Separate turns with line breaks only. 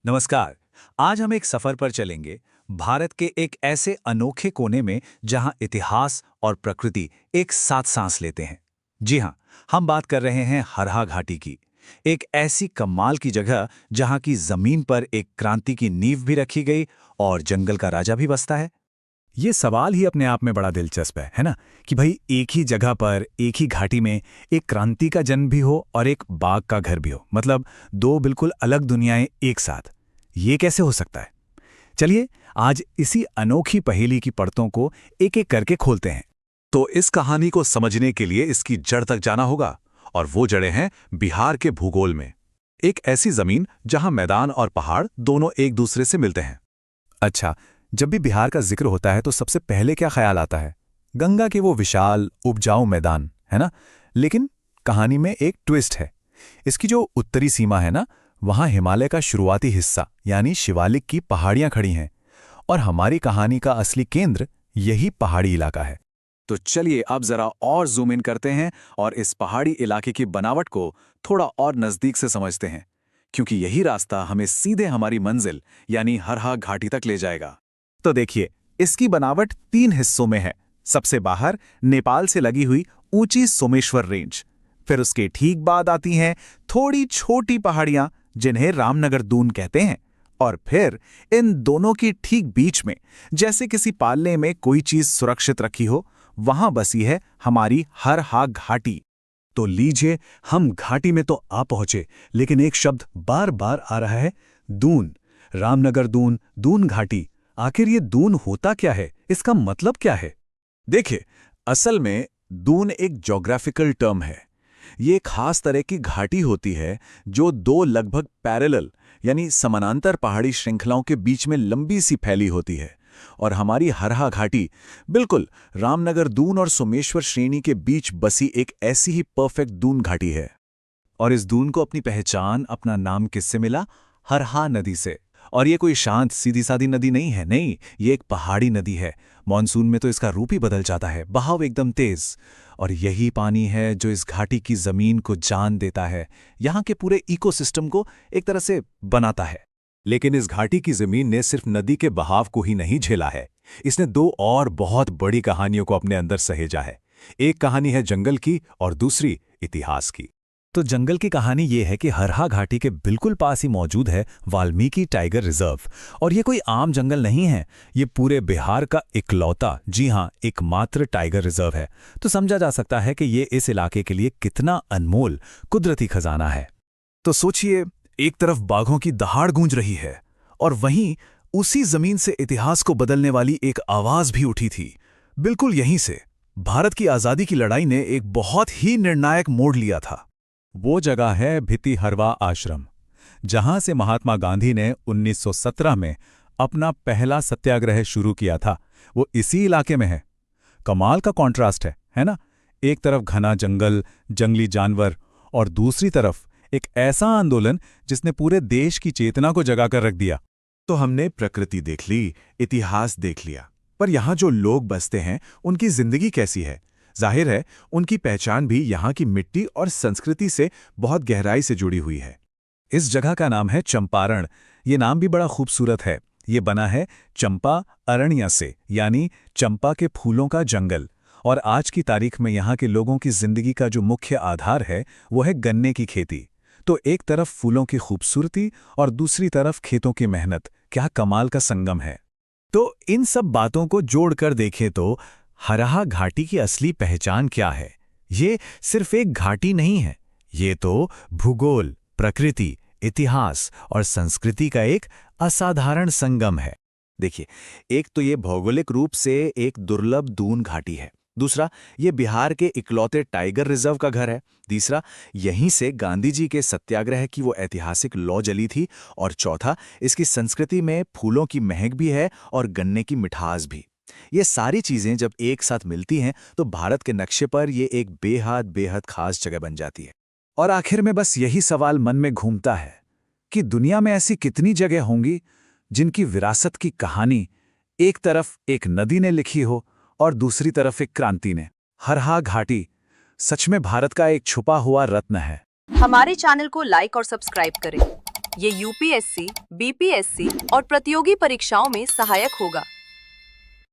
नमस्कार। आज हम एक सफर पर चलेंगे भारत के एक ऐसे अनोखे कोने में जहां इतिहास और प्रकृति एक साथ सांस लेते हैं। जी हां, हम बात कर रहे हैं हरहा घाटी की। एक ऐसी कमाल की जगह जहां की जमीन पर एक क्रांति की नींव भी रखी गई और जंगल का राजा भी बसता है।
ये सवाल ही अपने आप में बड़ा दिलचस्प है ना? कि भाई एक ही जगह पर, एक ही घाटी में एक क्रांति का जन्म भी हो और एक बाघ का घर भी हो। मतलब दो बिल्कुल अलग दुनियाएं एक साथ। ये कैसे हो सकता है? चलिए, आज इसी अनोखी पहेली की परतों को एक-एक करके खोलते हैं।
तो इस कहानी को समझने के लिए इसकी जड़ तक जाना होगा, और वो जड़ें हैं बिहार के भूगोल में। एक ऐसी जमीन जहां मैदान और पहाड़ दोनों एक दूसरे से मिलते हैं।
अच्छा, जब भी बिहार का जिक्र होता है तो सबसे पहले क्या ख्याल आता है? गंगा के वो विशाल, उपजाऊ मैदान, है ना? लेकिन कहानी में एक ट्विस्ट है। इसकी जो उत्तरी सीमा है ना, वहां हिमालय का शुरुआती हिस्सा यानी शिवालिक की पहाड़ियां खड़ी हैं। और हमारी कहानी का असली केंद्र यही पहाड़ी इलाका है।
तो चलिए अब जरा और जूम इन करते हैं और इस पहाड़ी इलाके की बनावट को थोड़ा और नजदीक से समझते हैं, क्योंकि यही रास्ता हमें सीधे हमारी मंजिल यानी हरहा घाटी तक ले जाएगा।
तो देखिए, इसकी बनावट 3 हिस्सों में है। सबसे बाहर नेपाल से लगी हुई ऊंची सोमेश्वर रेंज। फिर उसके ठीक बाद आती हैं थोड़ी छोटी पहाड़ियां जिन्हें रामनगर दून कहते हैं। और फिर इन दोनों की ठीक बीच में, जैसे किसी पालने में कोई चीज सुरक्षित रखी हो, वहां बसी है हमारी हरहा घाटी।
तो लीजिए, हम घाटी में तो आ पहुंचे, लेकिन एक शब्द बार बार आ रहा है, दून। रामनगर दून, दून घाटी। आखिर ये दून होता क्या है? इसका मतलब क्या है? देखिए, असल में दून एक ज्योग्राफिकल टर्म है। ये एक खास तरह की घाटी होती है जो दो लगभग पैरेलल यानी समानांतर पहाड़ी श्रृंखलाओं के बीच में लंबी सी फैली होती है। और हमारी हरहा घाटी बिल्कुल रामनगर दून और सोमेश्वर श्रेणी के बीच बसी एक ऐसी ही परफेक्ट दून घाटी है।
और इस दून को अपनी पहचान, अपना नाम किससे मिला? हरहा नदी से। और ये कोई शांत सीधी सादी नदी नहीं है, नहीं, ये एक पहाड़ी नदी है। मॉनसून में तो इसका रूप ही बदल जाता है, बहाव एकदम तेज। और यही पानी है जो इस घाटी की जमीन को जान देता है, यहाँ के पूरे इकोसिस्टम को एक तरह से बनाता है।
लेकिन इस घाटी की जमीन ने सिर्फ नदी के बहाव को ही नहीं झेला है, इसने दो और बहुत बड़ी कहानियों को अपने अंदर सहेजा है। एक कहानी है जंगल की और दूसरी इतिहास की।
तो जंगल की कहानी ये है कि हरहा घाटी के बिल्कुल पास ही मौजूद है वाल्मीकि टाइगर रिजर्व। और ये कोई आम जंगल नहीं है, ये पूरे बिहार का इकलौता, जी हाँ, एकमात्र टाइगर रिजर्व है। तो समझा जा सकता है कि ये इस इलाके के लिए कितना अनमोल कुदरती खजाना है।
तो सोचिए, एक तरफ बाघों की दहाड़ गूंज रही है, और वहीं उसी जमीन से इतिहास को बदलने वाली एक आवाज भी उठी थी। बिल्कुल यहीं से भारत की आजादी की लड़ाई ने एक बहुत ही निर्णायक मोड़ लिया था।
वो जगह है भितिहरवा आश्रम, जहां से महात्मा गांधी ने 1917 में अपना पहला सत्याग्रह शुरू किया था। वो इसी इलाके में है। कमाल का कॉन्ट्रास्ट है ना? एक तरफ घना जंगल, जंगली जानवर, और दूसरी तरफ एक ऐसा आंदोलन जिसने पूरे देश की चेतना को जगा कर रख दिया।
तो हमने प्रकृति देख ली, इतिहास देख लिया, पर यहाँ जो लोग बसते हैं उनकी जिंदगी कैसी है? जाहिर है उनकी पहचान भी यहाँ की मिट्टी और संस्कृति से बहुत गहराई से जुड़ी हुई है।
इस जगह का नाम है चंपारण। ये नाम भी बड़ा खूबसूरत है। ये बना है चंपा अरण्य से, यानी चंपा के फूलों का जंगल। और आज की तारीख में यहाँ के लोगों की जिंदगी का जो मुख्य आधार है वो है गन्ने की खेती। तो एक तरफ फूलों की खूबसूरती और दूसरी तरफ खेतों की मेहनत, क्या कमाल का संगम है।
तो इन सब बातों को जोड़कर देखें तो हरहा घाटी की असली पहचान क्या है? ये सिर्फ एक घाटी नहीं है, ये तो भूगोल, प्रकृति, इतिहास और संस्कृति का एक असाधारण संगम है।
देखिए, एक तो ये भौगोलिक रूप से एक दुर्लभ दून घाटी है। दूसरा, ये बिहार के इकलौते टाइगर रिजर्व का घर है। तीसरा, यहीं से गांधी जी के सत्याग्रह की वो ऐतिहासिक लौ जली थी। और चौथा, इसकी संस्कृति में फूलों की महक भी है और गन्ने की मिठास भी। ये सारी चीजें जब एक साथ मिलती हैं तो भारत के नक्शे पर ये एक बेहद बेहद खास जगह बन जाती है। और आखिर में बस यही सवाल मन में घूमता है कि दुनिया में ऐसी कितनी जगह होंगी जिनकी विरासत की कहानी एक तरफ एक नदी ने लिखी हो और दूसरी तरफ एक क्रांति ने। हरहा घाटी सच में भारत का एक छुपा हुआ रत्न है।
हमारे चैनल को लाइक और सब्सक्राइब करें ये यूपीएससी, बीपीएससी और प्रतियोगी परीक्षाओं में सहायक होगा।